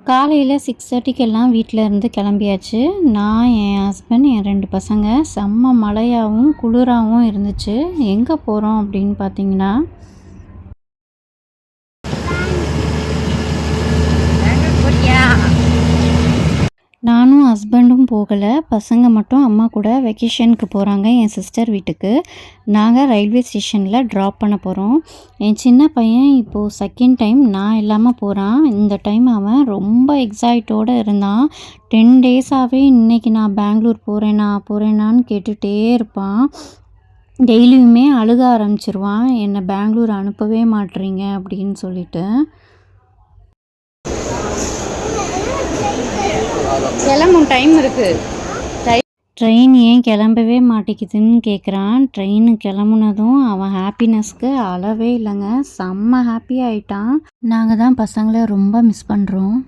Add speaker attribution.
Speaker 1: காலையில் 6:30க்கெல்லாம் வீட்டில் இருந்து கிளம்பியாச்சு. நான், என் ஹஸ்பண்ட், என் 2 பசங்க. செம்ம மழையாகவும் குளிராகவும் இருந்துச்சு. எங்கே போகிறோம் அப்படின்னு பார்த்தீங்கன்னா, நானும் ஹஸ்பண்டும் போகலை. பசங்க மட்டும் அம்மா கூட வெக்கேஷனுக்கு போகிறாங்க என் சிஸ்டர் வீட்டுக்கு. நாங்கள் ரயில்வே ஸ்டேஷனில் ட்ராப் பண்ண போகிறோம். என் சின்ன பையன் இப்போது செகண்ட் டைம் நான் இல்லாமல் போகிறான். இந்த டைம் அவன் ரொம்ப எக்ஸைட்டோடு இருந்தான். 10 டேஸாகவே இன்றைக்கி நான் பெங்களூர் போகிறேனான்னு கேட்டுகிட்டே இருப்பான். டெய்லியுமே அழுக ஆரம்பிச்சிருவான், என்னை பெங்களூர் அனுப்பவே மாட்றீங்க அப்படின்னு சொல்லிட்டு. கிளம்பும் டைம் இருக்குது. ட்ரெயின் ஏன் கிளம்பவே மாட்டேங்குதுன்னு கேட்குறான். ட்ரெயின் கிளம்புனதும் அவன் ஹாப்பினஸ்க்கு அளவே இல்லைங்க. செம்ம ஹாப்பி ஆயிட்டான். நாங்கள் தான் பசங்களை ரொம்ப மிஸ் பண்ணுறோம்.